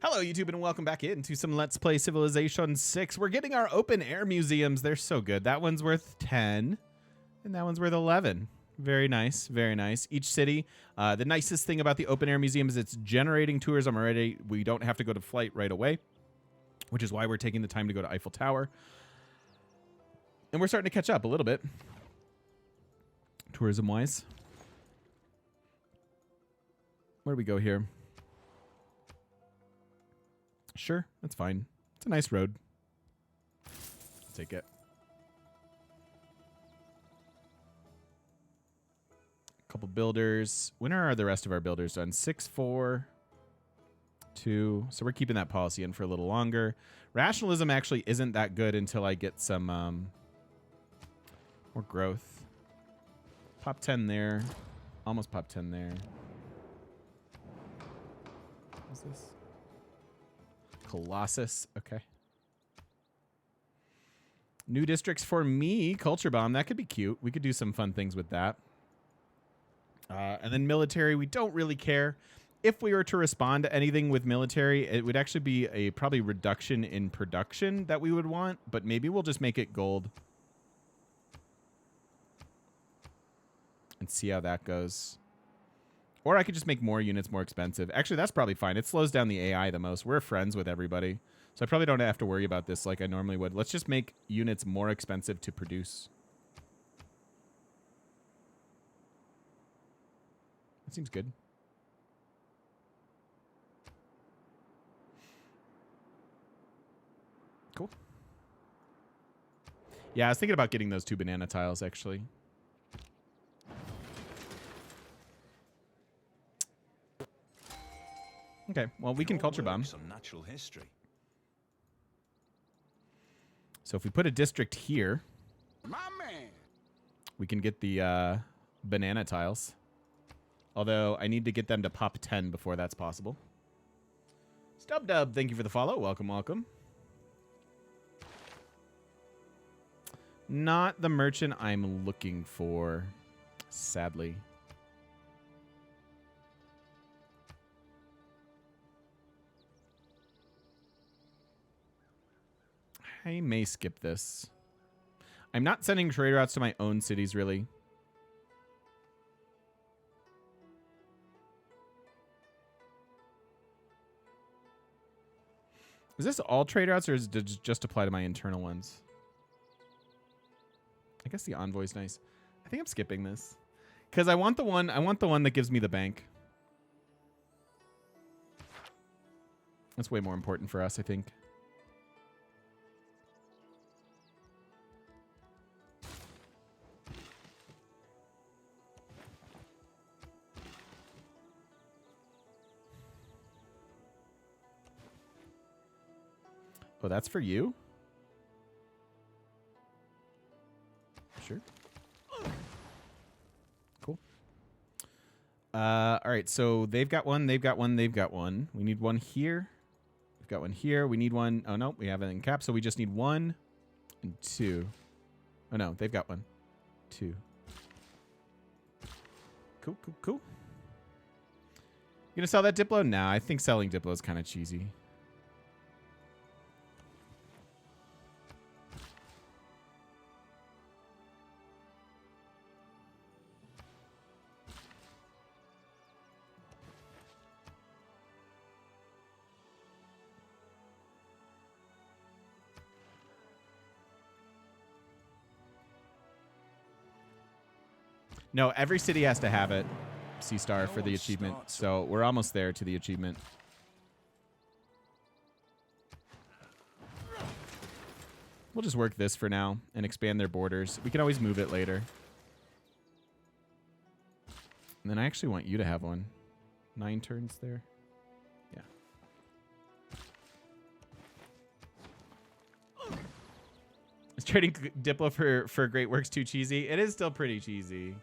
Hello, YouTube, and welcome back into some Let's Play Civilization 6. We're getting our open air museums. They're so good. That one's worth 10, and that one's worth 11. Very nice, very nice. Each city, the nicest thing about the open air museum is it's generating tourism already. We don't have to go to flight right away, which is why we're taking the time to go to Eiffel Tower. And we're starting to catch up a little bit, tourism-wise. Where do we go here? Sure, that's fine. It's a nice road. I'll take it. Couple builders. When are the rest of our builders done? 6, 4, 2. So we're keeping that policy in for a little longer. Rationalism actually isn't that good until I get some more growth. Pop 10 there. Almost pop 10 there. What's this? Colossus. Okay. New districts for me. Culture bomb. That could be cute. We could do some fun things with that. And then military. We don't really care. If we were to respond to anything with military, it would actually be a probably reduction in production that we would want. But maybe we'll just make it gold. And see how that goes. Or I could just make more units more expensive. Actually, that's probably fine. It slows down the AI the most. We're friends with everybody. So I probably don't have to worry about this like I normally would. Let's just make units more expensive to produce. That seems good. Cool. Yeah, I was thinking about getting those 2 banana tiles, actually. Okay, well, we can culture bomb. On natural history. So if we put a district here, My man. we can get the banana tiles. Although I need to get them to pop 10 before that's possible. StubDub, thank you for the follow. Welcome, welcome. Not the merchant I'm looking for, sadly. I may skip this. I'm not sending trade routes to my own cities, really. Is this all trade routes, or does it just apply to my internal ones? I guess the envoy's nice. I think I'm skipping this because I want the one that gives me the bank. That's way more important for us, I think. Oh, that's for you? Sure. Cool. All right, so they've got one, they've got one, they've got one. We need one here. We've got one here. We need one. Oh, no, we have it in cap, so we just need 1 and 2. Oh, no, they've got 1, 2. Cool, cool, cool. You gonna sell that Diplo? Nah, I think selling Diplo is kind of cheesy. No, every city has to have it, C-Star, for the achievement. So we're almost there to the achievement. We'll just work this for now and expand their borders. We can always move it later. And then I actually want you to have one. 9 turns there. Yeah. Is trading Diplo for Great Works too cheesy? It is still pretty cheesy.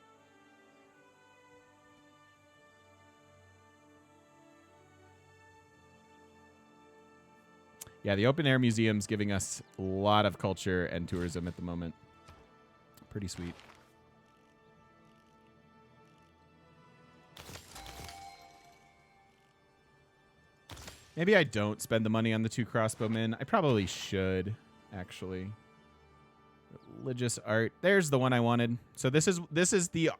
Yeah, the open air museum's giving us a lot of culture and tourism at the moment. Pretty sweet. Maybe I don't spend the money on the 2 crossbowmen. I probably should, actually. Religious art. There's the one I wanted. So this is the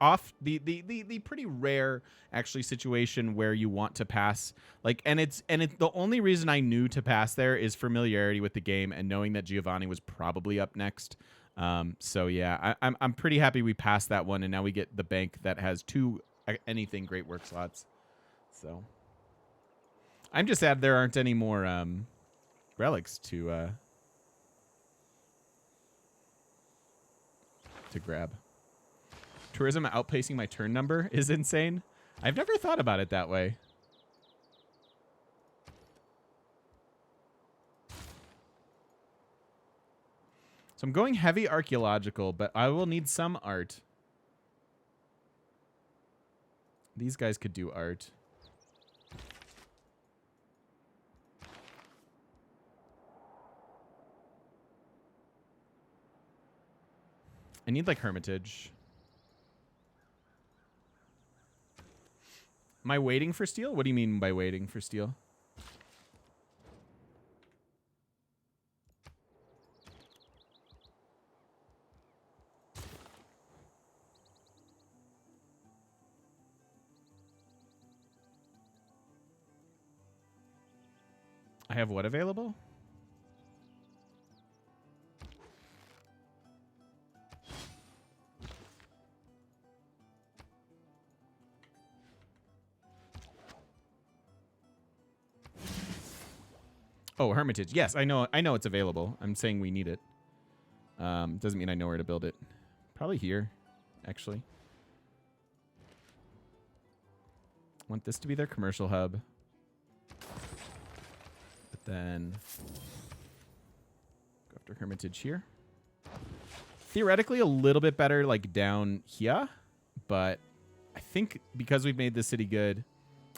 pretty rare actually situation where you want to pass, like, and it's the only reason I knew to pass there is familiarity with the game and knowing that Giovanni was probably up next. So yeah, I'm pretty happy we passed that one, and now we get the bank that has 2 anything great work slots. So I'm just sad there aren't any more relics to grab. Tourism outpacing my turn number is insane. I've never thought about it that way. So I'm going heavy archaeological, but I will need some art. These guys could do art. I need, like, Hermitage. Am I waiting for steel? What do you mean by waiting for steel? I have what available? Oh, Hermitage. Yes, I know it's available. I'm saying we need it. Doesn't mean I know where to build it. Probably here, actually. Want this to be their commercial hub. But then go after Hermitage here. Theoretically, a little bit better, like, down here. But I think because we've made this city good,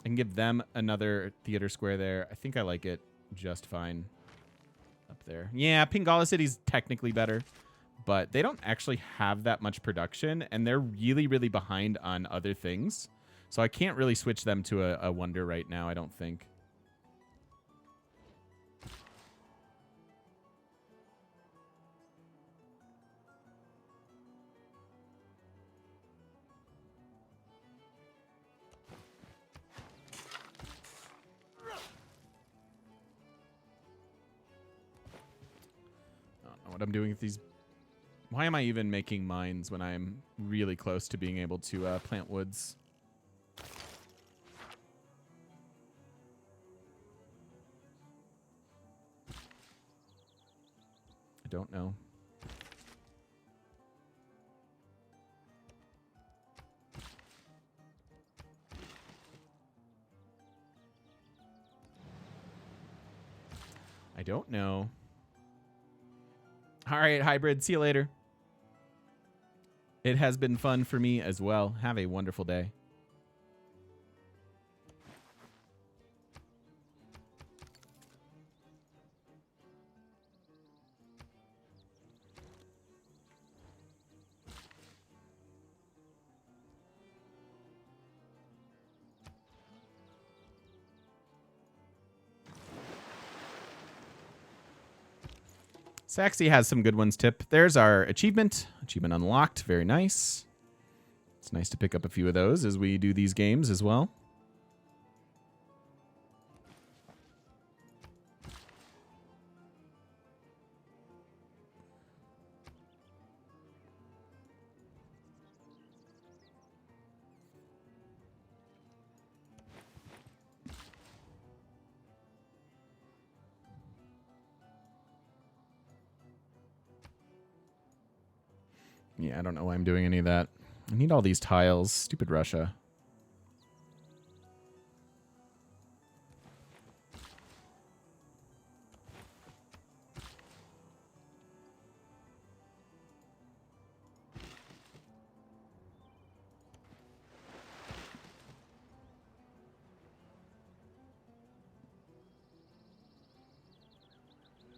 I can give them another theater square there. I think I like it just fine up there. Yeah, Pingala City's technically better, but they don't actually have that much production, and they're really, really behind on other things. So I can't really switch them to a wonder right now, I don't think. What I'm doing with these. Why am I even making mines when I'm really close to being able to plant woods? I don't know. I don't know. All right, Hybrid. See you later. It has been fun for me as well. Have a wonderful day. Saxy has some good ones, Tip. There's our achievement. Achievement unlocked. Very nice. It's nice to pick up a few of those as we do these games as well. Yeah, I don't know why I'm doing any of that. I need all these tiles. Stupid Russia.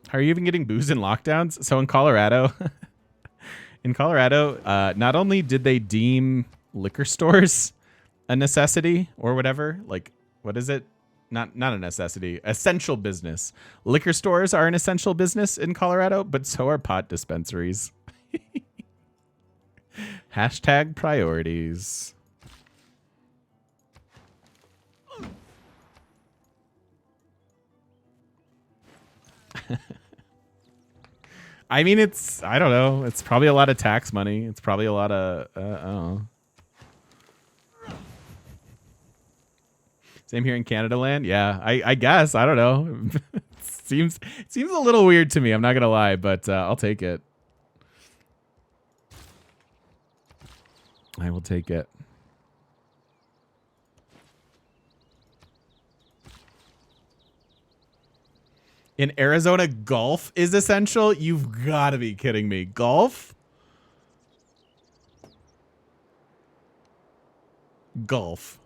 How are you even getting booze in lockdowns? So in Colorado... In Colorado, not only did they deem liquor stores a necessity or whatever, like, what is it? Not a necessity. Essential business. Liquor stores are an essential business in Colorado, but so are pot dispensaries. Hashtag priorities. I mean, I don't know. It's probably a lot of tax money. It's probably a lot of, I don't know. Same here in Canada land. Yeah, I guess. I don't know. seems a little weird to me. I'm not going to lie, but I'll take it. I will take it. In Arizona, golf is essential? You've got to be kidding me. Golf? Golf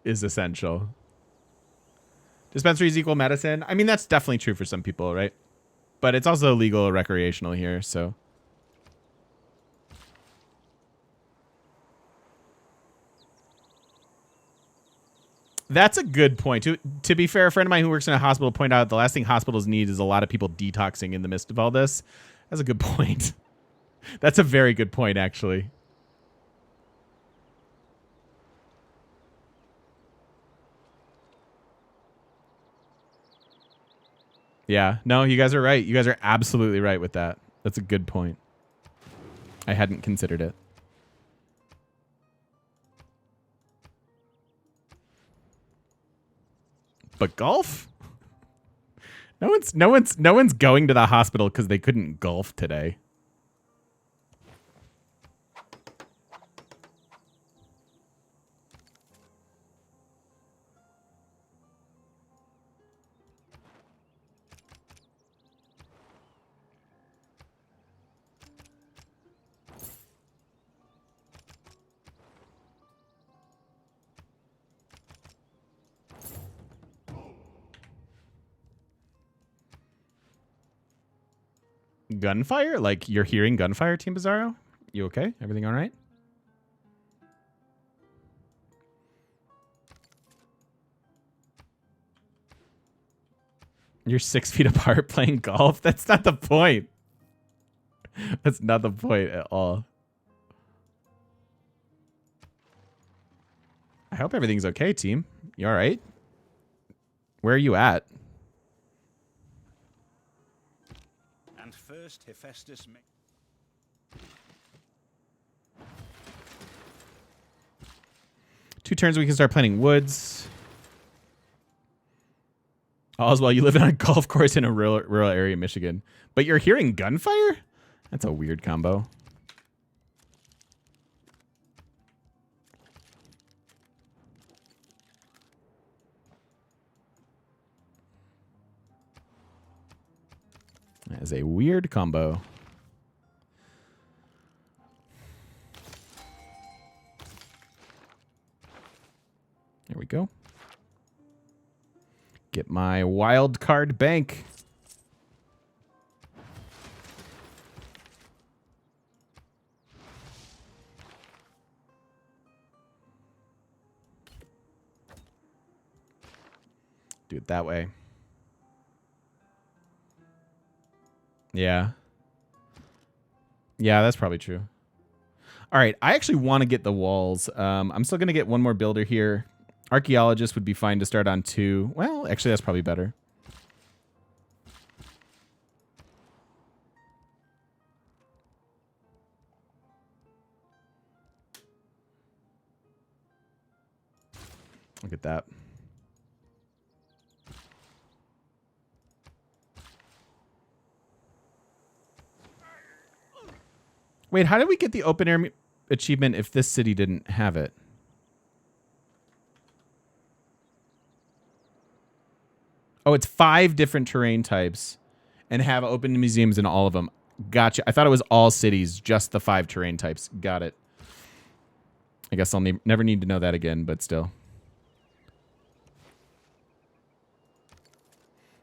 is essential. Dispensaries equal medicine. I mean, that's definitely true for some people, right? But it's also legal or recreational here, so. That's a good point. To be fair, a friend of mine who works in a hospital pointed out the last thing hospitals need is a lot of people detoxing in the midst of all this. That's a good point. That's a very good point, actually. Yeah. No, you guys are right. You guys are absolutely right with that. That's a good point. I hadn't considered it. But golf? No one's going to the hospital because they couldn't golf today. Gunfire? Like you're hearing gunfire, Team Bizarro? You okay? Everything all right? You're 6 feet apart playing golf? That's not the point. That's not the point at all. I hope everything's okay, team. You all right? Where are you at? And first, Hephaestus. 2 turns we can start planting woods. All's well, you live on a golf course in a rural area of Michigan. But you're hearing gunfire? That's a weird combo. That is a weird combo. There we go. Get my wild card bank. Do it that way. Yeah. Yeah, that's probably true. All right, I actually want to get the walls. I'm still going to get one more builder here. Archaeologist would be fine to start on 2. Well, actually, that's probably better. Look at that. Wait, how did we get the open air achievement if this city didn't have it? Oh, it's 5 different terrain types and have open museums in all of them. Gotcha. I thought it was all cities, just the 5 terrain types. Got it. I guess I'll never need to know that again, but still.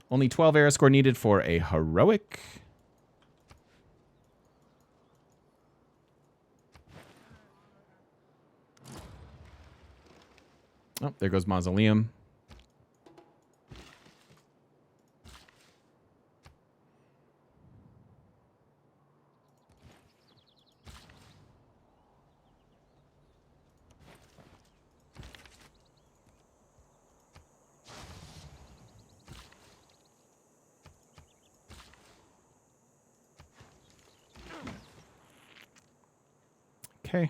Only 12 era score needed for a heroic. Oh, there goes Mausoleum. Okay.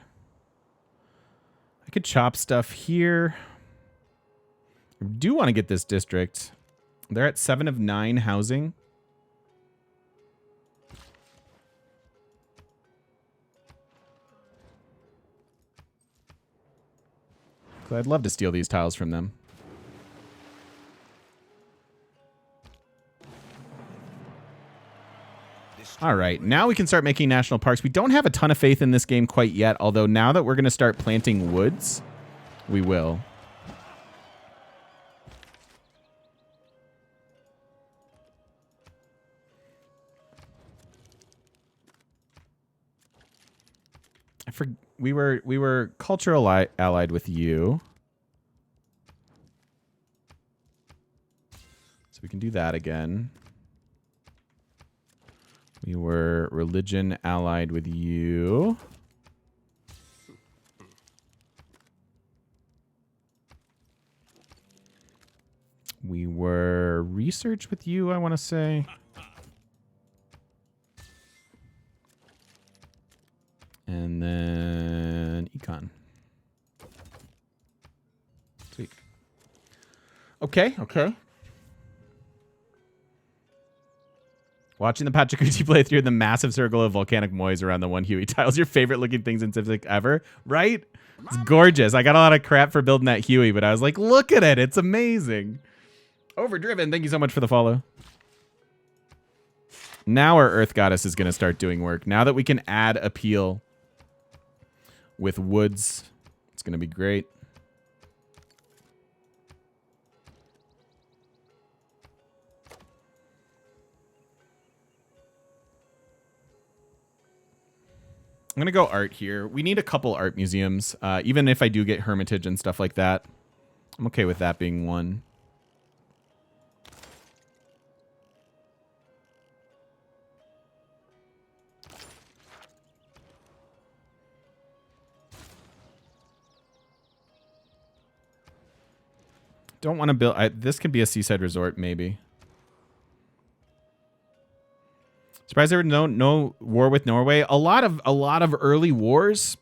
I could chop stuff here. I do want to get this district. They're at 7 of 9 housing. So I'd love to steal these tiles from them. All right, now we can start making national parks. We don't have a ton of faith in this game quite yet, although now that we're going to start planting woods, we will. We were cultural allied with you. So we can do that again. We were religion allied with you. We were research with you, I want to say. And then econ. Sweet. Okay, okay. Watching the Pachacuti playthrough, the massive circle of volcanic moys around the one Huey tiles, your favorite looking things in Civ ever, right? It's gorgeous. I got a lot of crap for building that Huey, but I was like, look at it. It's amazing. Overdriven, thank you so much for the follow. Now our Earth Goddess is going to start doing work. Now that we can add appeal with woods, it's going to be great. I'm going to go art here. We need a couple art museums, even if I do get Hermitage and stuff like that. I'm okay with that being one. Don't want to build... this could be a seaside resort, maybe. Surprised there were no war with Norway. A lot of early wars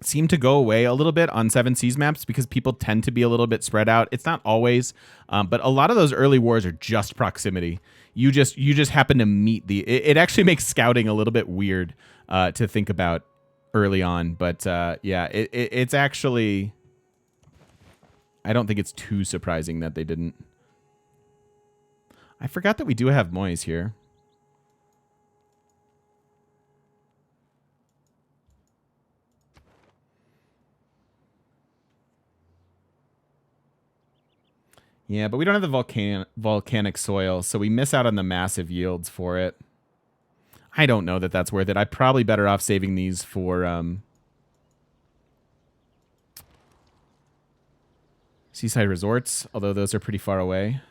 seem to go away a little bit on Seven Seas maps because people tend to be a little bit spread out. It's not always, but a lot of those early wars are just proximity. You just happen to meet the... It actually makes scouting a little bit weird to think about early on, but yeah, it's actually... I don't think it's too surprising that they didn't. I forgot that we do have Moys here. Yeah, but we don't have the volcanic soil, so we miss out on the massive yields for it. I don't know that that's worth it. I'm probably better off saving these for seaside resorts, although those are pretty far away.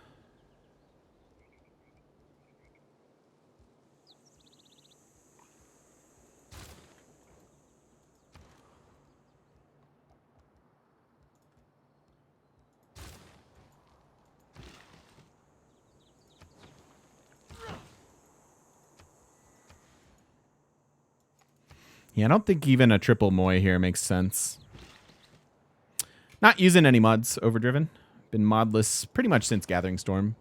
Yeah, I don't think even a triple Moy here makes sense. Not using any mods, Overdriven. Been modless pretty much since Gathering Storm.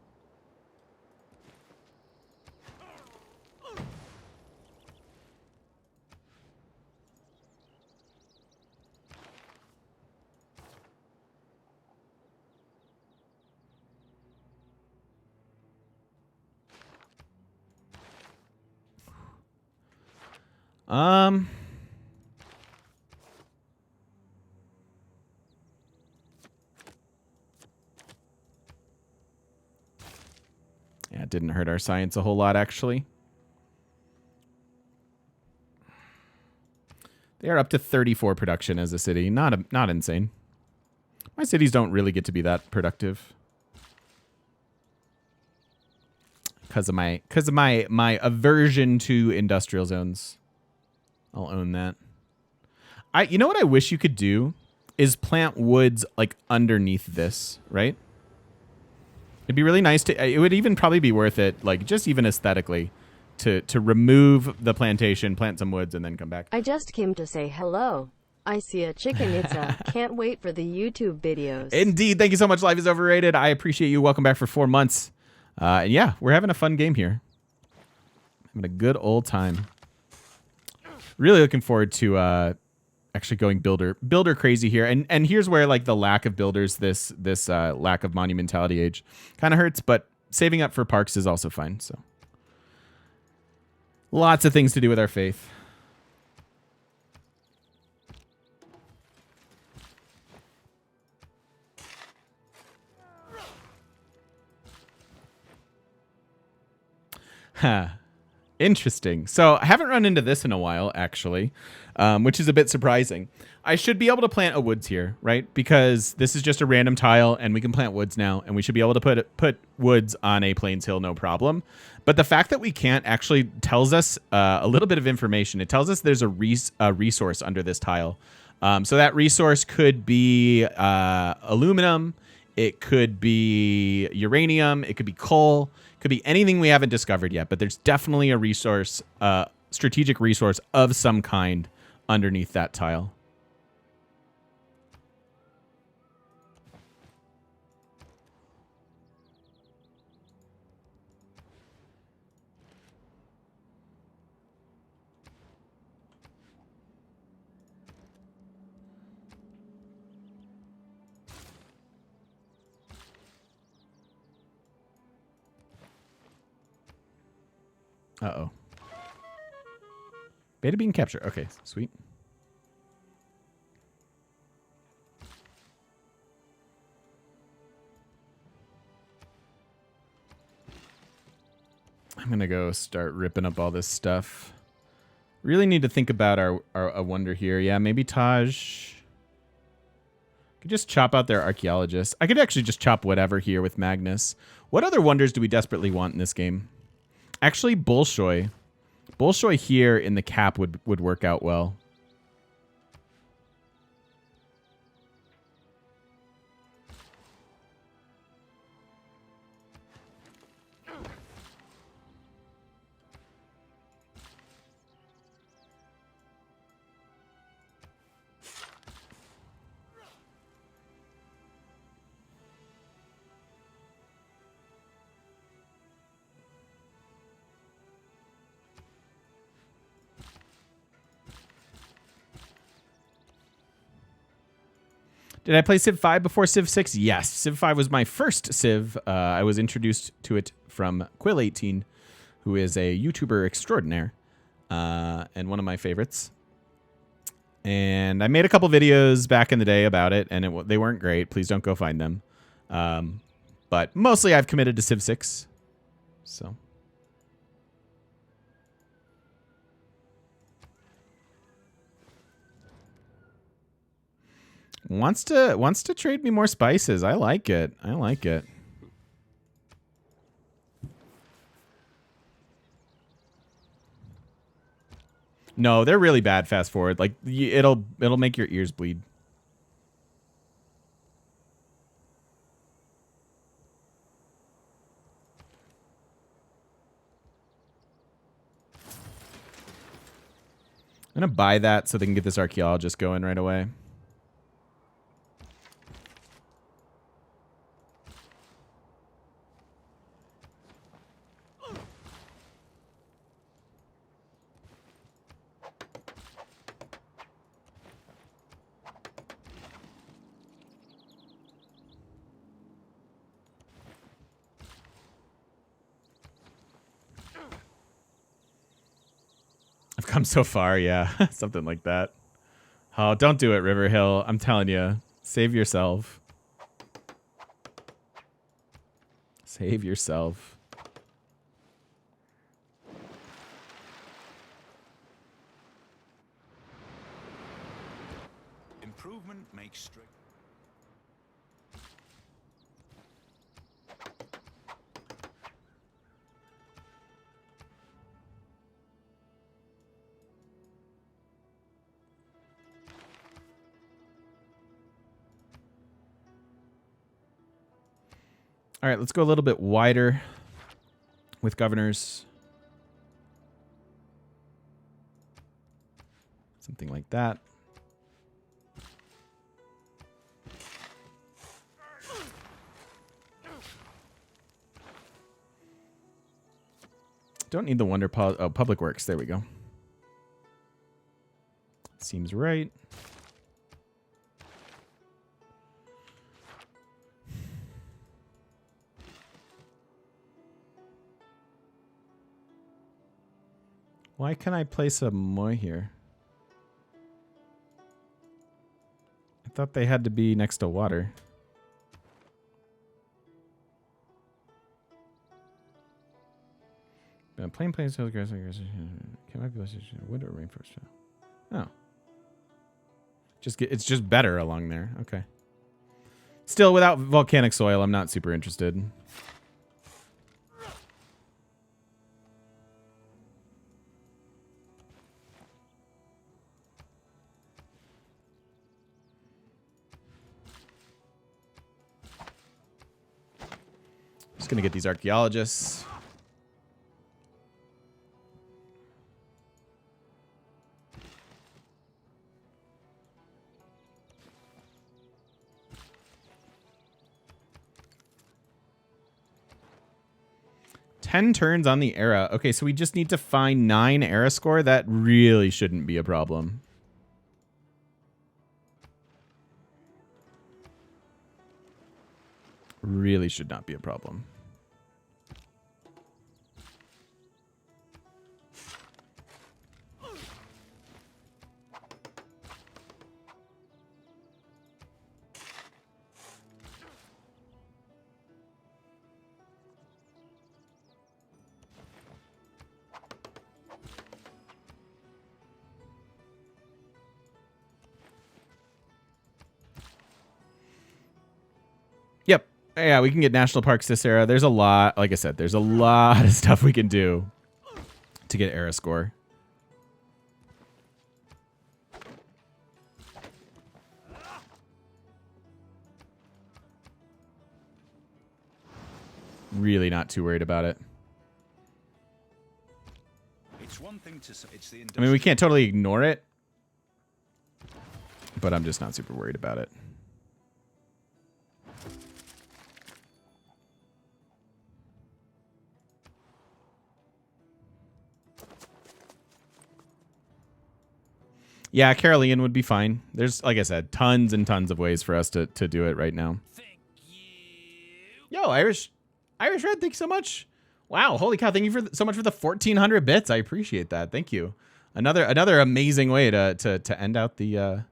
Yeah, it didn't hurt our science a whole lot, actually. They are up to 34 production as a city. Not insane. My cities don't really get to be that productive. Because of my aversion to industrial zones. I'll own that. You know what I wish you could do is plant woods like underneath this, right? It'd be really nice to... It would even probably be worth it, like just even aesthetically, to remove the plantation, plant some woods, and then come back. I just came to say hello. I see a chicken. It's a can't wait for the YouTube videos. Indeed. Thank you so much. Life is overrated. I appreciate you. Welcome back for 4 months. And yeah, we're having a fun game here. Having a good old time. Really looking forward to actually going builder crazy here. And here's where like the lack of builders, this lack of monumentality age kind of hurts, but saving up for parks is also fine. So lots of things to do with our faith. Huh. Interesting. So I haven't run into this in a while, actually, which is a bit surprising. I should be able to plant a woods here, right? Because this is just a random tile, and we can plant woods now, and we should be able to put woods on a Plains Hill, no problem. But the fact that we can't actually tells us a little bit of information. It tells us there's a resource under this tile. So that resource could be aluminum. It could be uranium. It could be coal. Could be anything we haven't discovered yet, but there's definitely a resource, strategic resource of some kind underneath that tile. Uh-oh. Beta being captured. Okay, sweet. I'm going to go start ripping up all this stuff. Really need to think about our wonder here. Yeah, maybe Taj could just chop out their archaeologists. I could actually just chop whatever here with Magnus. What other wonders do we desperately want in this game? Actually, Bolshoi. Bolshoi here in the cap would work out well. Did I play Civ 5 before Civ 6? Yes. Civ 5 was my first Civ. I was introduced to it from Quill18, who is a YouTuber extraordinaire and one of my favorites. And I made a couple videos back in the day about it, and they weren't great. Please don't go find them. But mostly I've committed to Civ 6. So... Wants to trade me more spices. I like it. I like it. No, they're really bad fast forward. Like it'll make your ears bleed. I'm gonna buy that so they can get this archaeologist going right away. I've come so far, yeah. Something like that. Oh, don't do it, Riverhill. I'm telling you. Save yourself. Save yourself. Improvement makes strict. All right, let's go a little bit wider with governors. Something like that. Don't need the Wonder Public Works. There we go. Seems right. Why can't I place a Moy here? I thought they had to be next to water. Plain plains, hills, grass, can I be wood or rainforest? Oh, it's just better along there. Okay. Still, without volcanic soil, I'm not super interested. Just gonna get these archaeologists. Ten turns on the era. Okay, so we just need to find 9 era score. That really shouldn't be a problem. Really should not be a problem. Yep. Yeah, we can get national parks this era. There's a lot, like I said, there's a lot of stuff we can do to get era score. Really not too worried about it. It's one thing to say, it's the I mean, we can't totally ignore it, but I'm just not super worried about it. Yeah, Carolean would be fine. There's, like I said, tons and tons of ways for us to do it right now. Thank you. Yo, Irish Red, thank you so much. Wow, holy cow! Thank you so much for the 1,400 bits. I appreciate that. Thank you. Another amazing way to end out the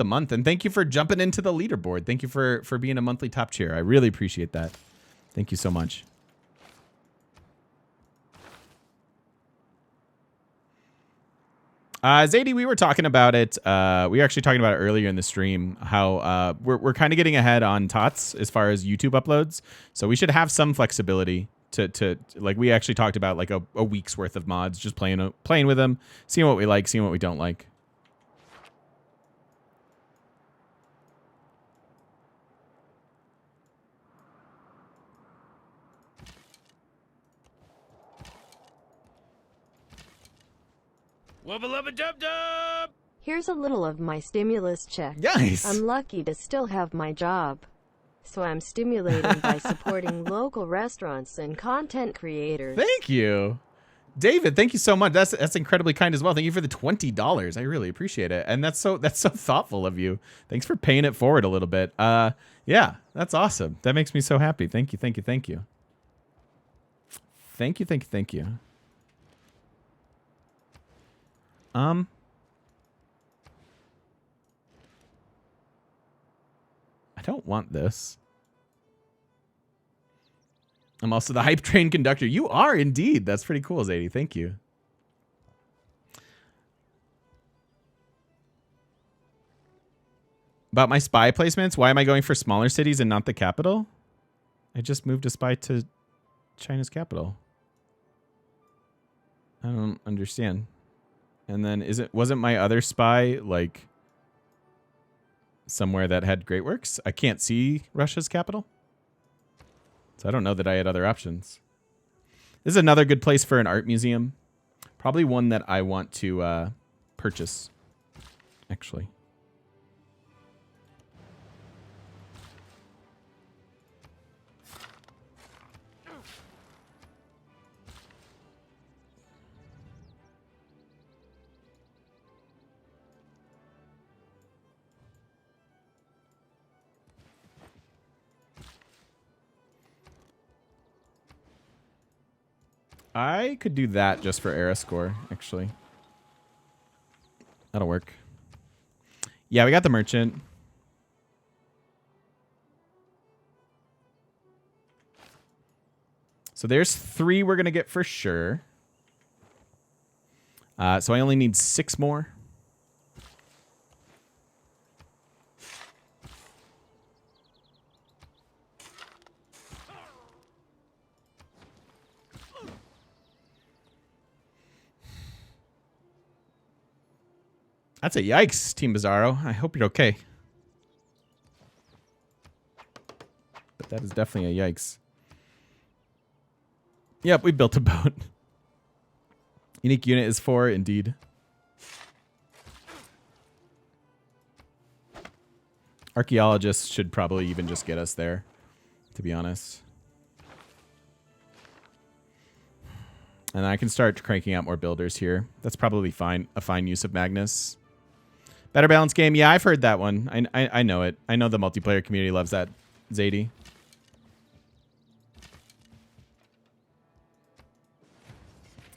month. And thank you for jumping into the leaderboard. Thank you for being a monthly top cheer. I really appreciate that. Thank you so much. Zadie, we were talking about it. We were actually talking about it earlier in the stream, how we're kind of getting ahead on TOTS as far as YouTube uploads. So we should have some flexibility to like, we actually talked about like a week's worth of mods, just playing with them, seeing what we like, seeing what we don't like. Wubba lubba dub dub! Here's a little of my stimulus check. Nice. I'm lucky to still have my job. So I'm stimulating by supporting local restaurants and content creators. Thank you. David, thank you so much. That's incredibly kind as well. Thank you for the $20. I really appreciate it. And that's so thoughtful of you. Thanks for paying it forward a little bit. Yeah, that's awesome. That makes me so happy. Thank you, thank you, thank you. Thank you, thank you, thank you. I don't want this. I'm also the hype train conductor. You are indeed. That's pretty cool, Zadie. Thank you. About my spy placements, why am I going for smaller cities and not the capital? I just moved a spy to China's capital. I don't understand. And then wasn't my other spy like somewhere that had Great Works? I can't see Russia's capital. So I don't know that I had other options. This is another good place for an art museum. Probably one that I want to purchase, actually. I could do that just for era score, actually. That'll work. Yeah, we got the merchant. So there's 3 we're going to get for sure. So I only need 6 more. That's a yikes, Team Bizarro. I hope you're okay. But that is definitely a yikes. Yep, we built a boat. Unique unit is 4, indeed. Archaeologists should probably even just get us there, to be honest. And I can start cranking out more builders here. That's probably fine. A fine use of Magnus. Better Balance game. Yeah, I've heard that one. I know it. I know the multiplayer community loves that, Zadie.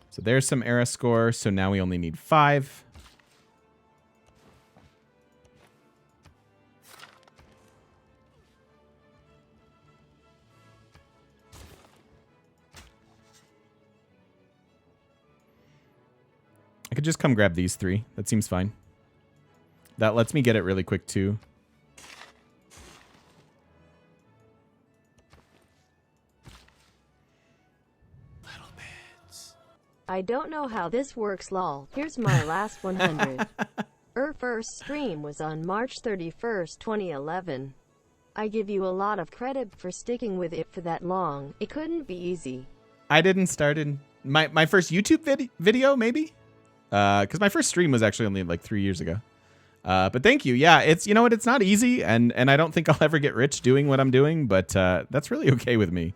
So there's some era score. So now we only need 5. I could just come grab these 3. That seems fine. That lets me get it really quick, too. I don't know how this works, lol. Here's my last 100. Our first stream was on March 31st, 2011. I give you a lot of credit for sticking with it for that long. It couldn't be easy. I didn't start in... My first YouTube video, maybe? Because my first stream was actually only like 3 years ago. But thank you. Yeah, it's, you know what, it's not easy, and I don't think I'll ever get rich doing what I'm doing, but that's really okay with me.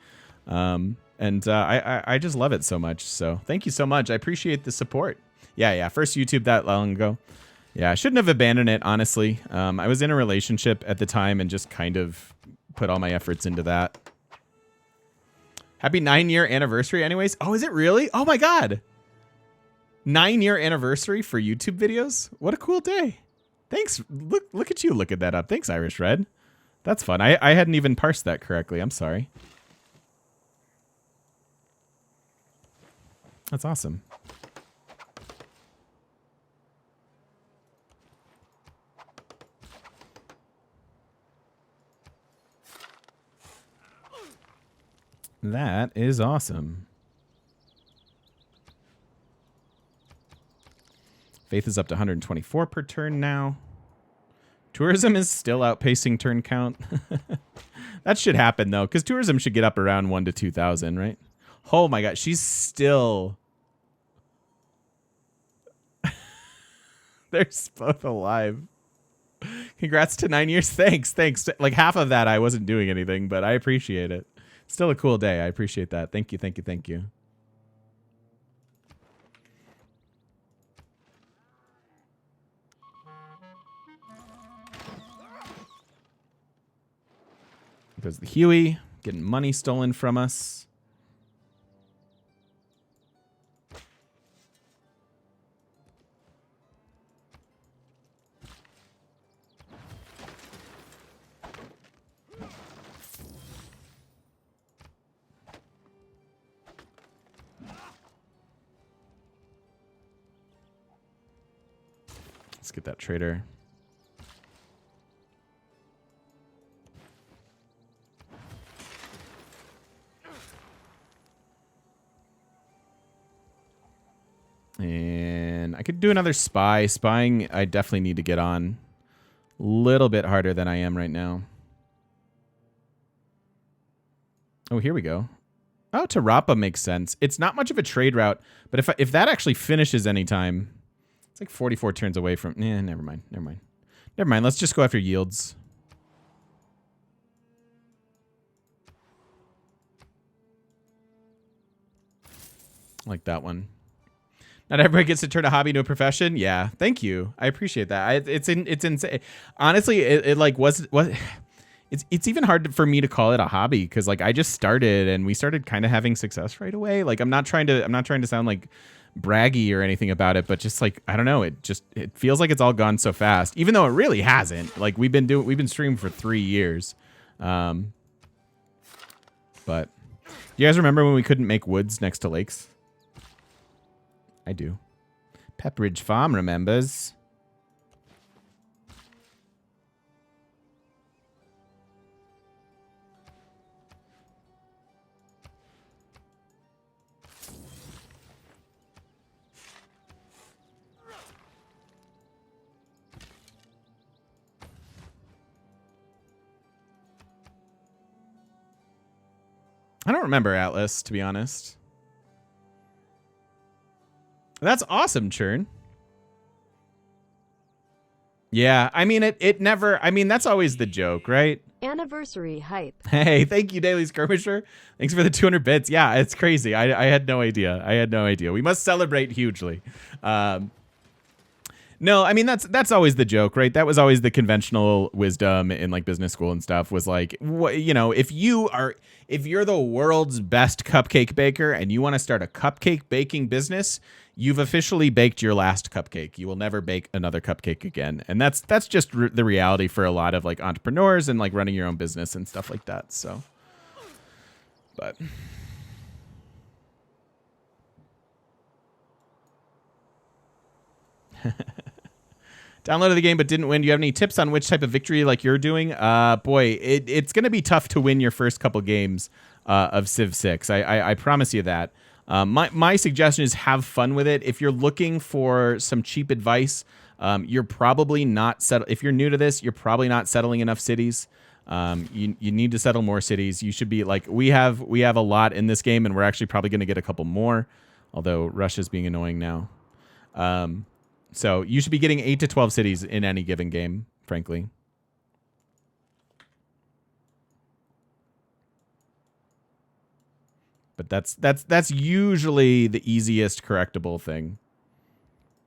I just love it so much. So thank you so much. I appreciate the support. Yeah. First YouTube that long ago. Yeah, I shouldn't have abandoned it, honestly. I was in a relationship at the time and just kind of put all my efforts into that. Happy 9-year anniversary anyways. Oh, is it really? Oh my God. 9-year anniversary for YouTube videos? What a cool day. Thanks. Look at you looking that up. Thanks, Irish Red. That's fun. I hadn't even parsed that correctly. I'm sorry. That's awesome. That is awesome. Faith is up to 124 per turn now. Tourism is still outpacing turn count. That should happen, though, because tourism should get up around 1 to 2,000, right? Oh, my God. She's still... They're both alive. Congrats to 9 years. Thanks. Like half of that, I wasn't doing anything, but I appreciate it. Still a cool day. I appreciate that. Thank you. There's the Huey, getting money stolen from us. Let's get that trader. And I could do another spy. Spying, I definitely need to get on a little bit harder than I am right now. Oh, here we go. Oh, Tarapa makes sense. It's not much of a trade route, but if that actually finishes anytime, it's It's like 44 turns away from... never mind. Never mind. Never mind. Let's just go after yields. Like that one. Not everybody gets to turn a hobby into a profession. Yeah, thank you. I appreciate that. It's insane. Honestly, it like was it's even hard for me to call it a hobby because like I just started and we started kind of having success right away. Like I'm not trying to sound like braggy or anything about it, but just like I don't know, it feels like it's all gone so fast, even though it really hasn't. Like we've been streaming for 3 years. But do you guys remember when we couldn't make woods next to lakes? I do. Pepperidge Farm remembers. I don't remember Atlas, to be honest. That's awesome, Churn. Yeah, I mean, it never... I mean, that's always the joke, right? Anniversary hype. Hey, thank you, Daily Skirmisher. Thanks for the 200 bits. Yeah, it's crazy. I had no idea. I had no idea. We must celebrate hugely. No, I mean, that's always the joke, right? That was always the conventional wisdom in like business school and stuff was like, you know, if you're the world's best cupcake baker and you want to start a cupcake baking business, you've officially baked your last cupcake. You will never bake another cupcake again. And that's just the reality for a lot of like entrepreneurs and like running your own business and stuff like that. So, but downloaded the game but didn't win. Do you have any tips on which type of victory like you're doing? Boy, it's going to be tough to win your first couple games of Civ 6. I promise you that. My suggestion is have fun with it. If you're looking for some cheap advice, you're probably not if you're new to this, you're probably not settling enough cities. You need to settle more cities. You should be like we have a lot in this game, and we're actually probably going to get a couple more. Although Russia's being annoying now. So you should be getting 8 to 12 cities in any given game, frankly. But that's usually the easiest correctable thing,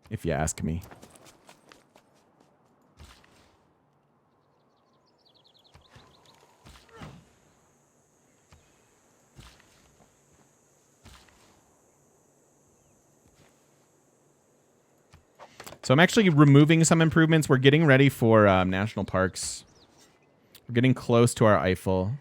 if you ask me. So I'm actually removing some improvements. We're getting ready for national parks. We're getting close to our Eiffel.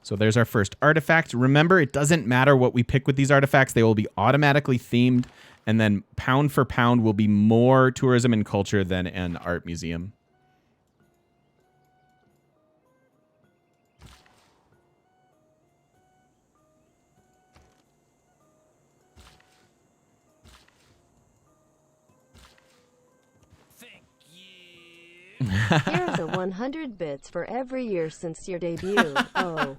So there's our first artifact. Remember, it doesn't matter what we pick with these artifacts. They will be automatically themed. And then pound for pound will be more tourism and culture than an art museum. Here's a 100 bits for every year since your debut. Oh.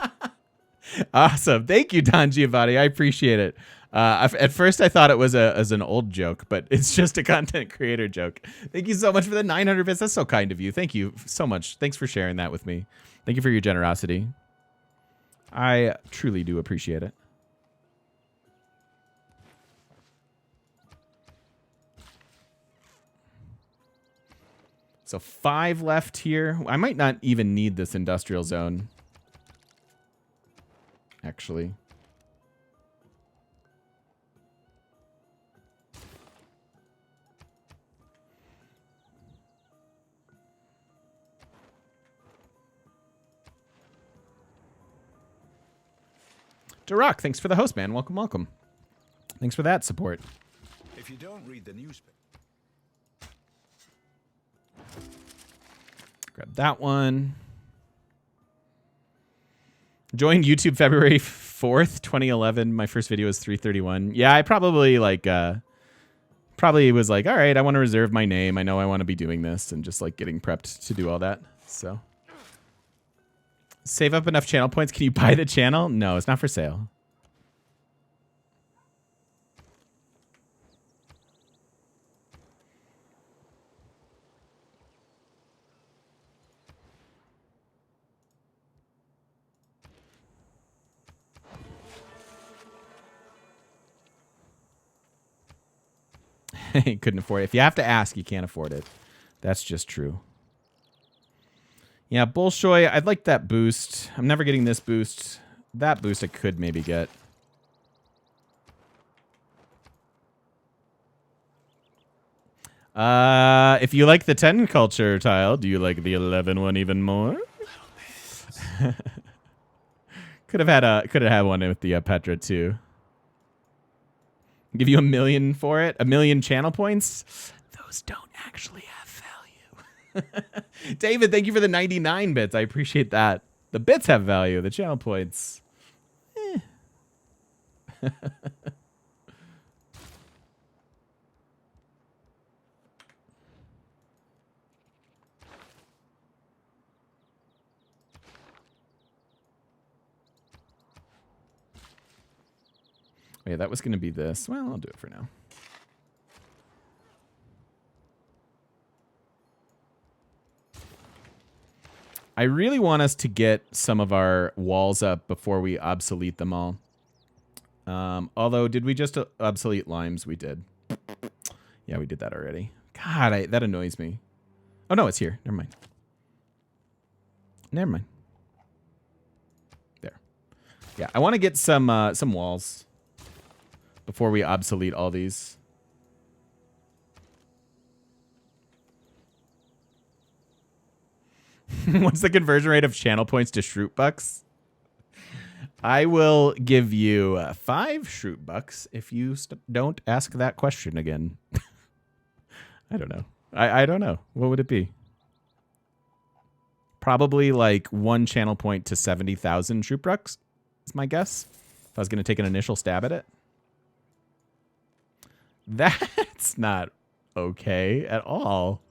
Awesome. Thank you, Don Giovanni. I appreciate it. At first, I thought it was as an old joke, but it's just a content creator joke. Thank you so much for the 900 bits. That's so kind of you. Thank you so much. Thanks for sharing that with me. Thank you for your generosity. I truly do appreciate it. So 5 left here. I might not even need this industrial zone, actually. Duroc, thanks for the host, man. Welcome, welcome. Thanks for that support. If you don't read the newspaper. Grab that one. Joined YouTube February 4th, 2011. My first video was 331. Yeah, I probably probably was like, all right, I want to reserve my name. I know I want to be doing this and just like getting prepped to do all that. So Save up enough channel points. Can you buy the channel? No, it's not for sale. Couldn't afford it. If you have to ask, you can't afford it. That's just true. Yeah, Bolshoi, I'd like that boost. I'm never getting this boost. That boost I could maybe get. If you like the 10 culture tile, do you like the 11 one even more? could have had one with the Petra too. Give you 1 million for it? 1 million channel points? Those don't actually have value. David, thank you for the 99 bits. I appreciate that. The bits have value. The channel points. Yeah, that was going to be this. Well, I'll do it for now. I really want us to get some of our walls up before we obsolete them all. Although, did we just obsolete limes? We did. Yeah, we did that already. God, that annoys me. Oh, no, it's here. Never mind. Never mind. There. Yeah, I want to get some walls before we obsolete all these. What's the conversion rate of channel points to Shroot Bucks? I will give you 5 Shroot Bucks if you don't ask that question again. I don't know. I don't know. What would it be? Probably like 1 channel point to 70,000 Shroot Bucks is my guess. If I was going to take an initial stab at it. That's not okay at all.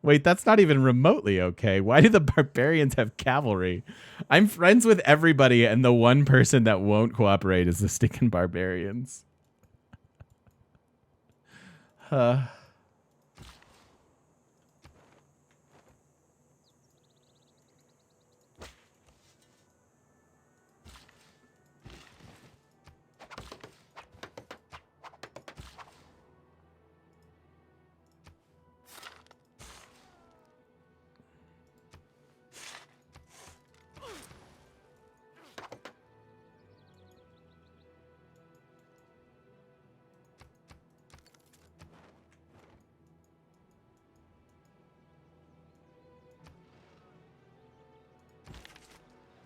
Wait, that's not even remotely okay. Why do the barbarians have cavalry? I'm friends with everybody, and the one person that won't cooperate is the stinking barbarians.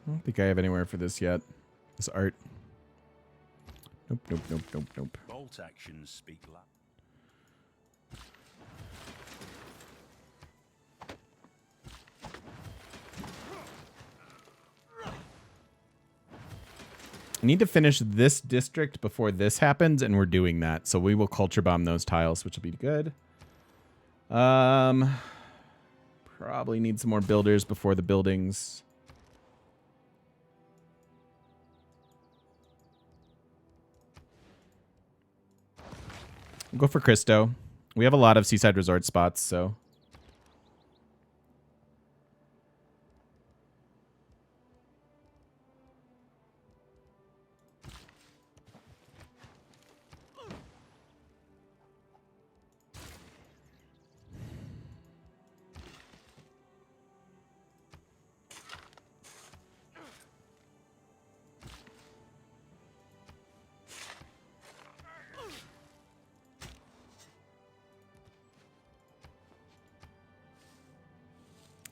I don't think I have anywhere for this yet. This art. Nope, nope, nope, nope, nope. Bolt actions speak loud. I need to finish this district before this happens, and we're doing that. So we will culture bomb those tiles, which will be good. Probably need some more builders before the buildings. We'll go for Cristo. We have a lot of seaside resort spots, so.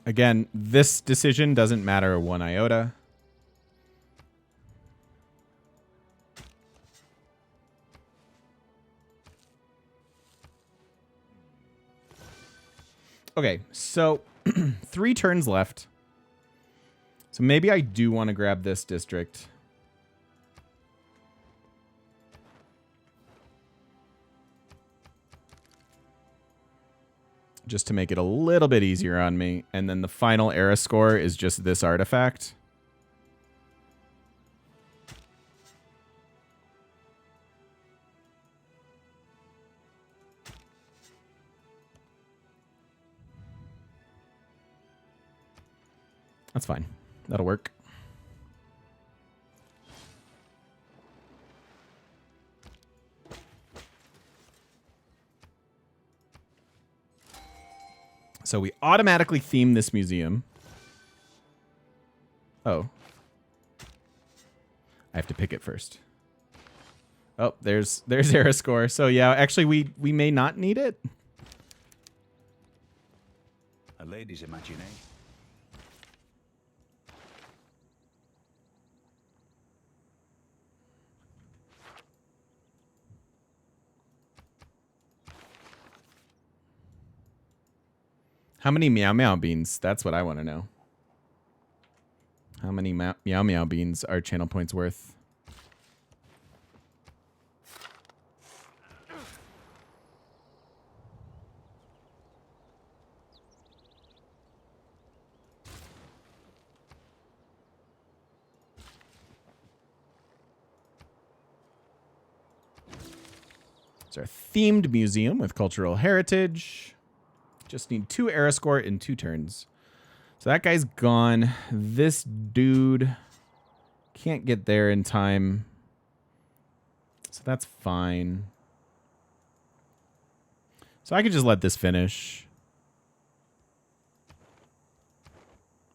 Again, this decision doesn't matter 1 iota. Okay, so 3 turns left. So maybe I do want to grab this district. Just to make it a little bit easier on me. And then the final era score is just this artifact. That's fine. That'll work. So we automatically theme this museum. Oh. I have to pick it first. Oh, there's era score. So yeah, actually we may not need it. A lady's imagination. How many meow meow beans? That's what I want to know. How many meow meow beans are channel points worth? It's our themed museum with cultural heritage. Just need 2 era score in 2 turns. So that guy's gone. This dude can't get there in time. So that's fine. So I could just let this finish.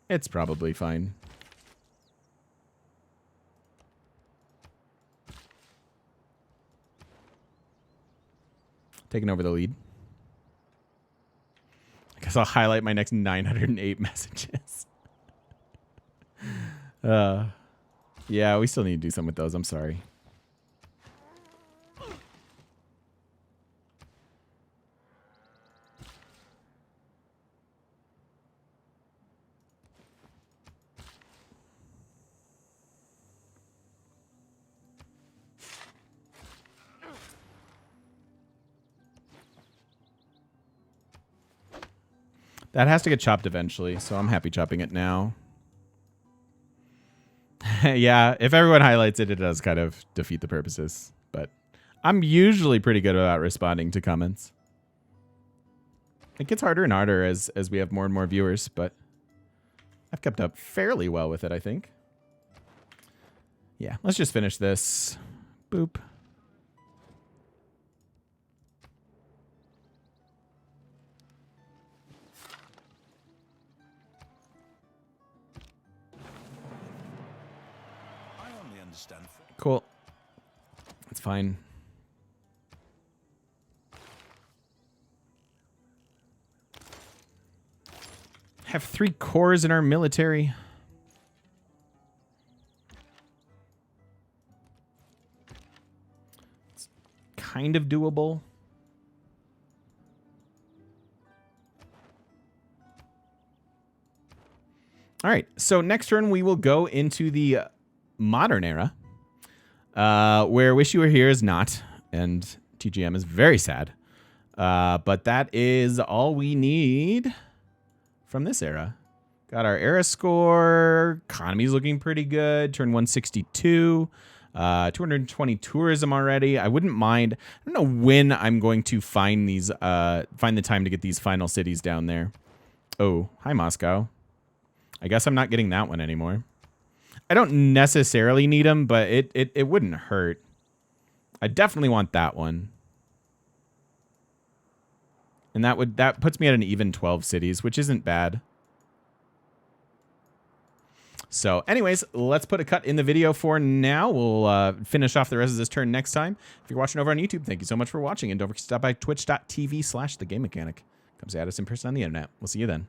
It's probably fine. Taking over the lead. I guess I'll highlight my next 908 messages. Yeah, we still need to do something with those. I'm sorry. That has to get chopped eventually, so I'm happy chopping it now. Yeah, if everyone highlights it, it does kind of defeat the purposes. But I'm usually pretty good about responding to comments. It gets harder and harder as we have more and more viewers, but I've kept up fairly well with it, I think. Yeah, let's just finish this. Boop. Cool. That's fine. Have 3 cores in our military. It's kind of doable. All right. So next turn we will go into the modern era. Where Wish You Were Here is not, and TGM is very sad. But that is all we need from this era. Got our era score. Economy's looking pretty good. Turn 162. 220 tourism already. I wouldn't mind. I don't know when I'm going to find these. Find the time to get these final cities down there. Oh, hi Moscow. I guess I'm not getting that one anymore. I don't necessarily need them, but it wouldn't hurt. I definitely want that one. And that puts me at an even 12 cities, which isn't bad. So anyways, let's put a cut in the video for now. We'll finish off the rest of this turn next time. If you're watching over on YouTube, thank you so much for watching. And don't forget to stop by twitch.tv/thegamemechanic. Come say hi to us in person on the internet. We'll see you then.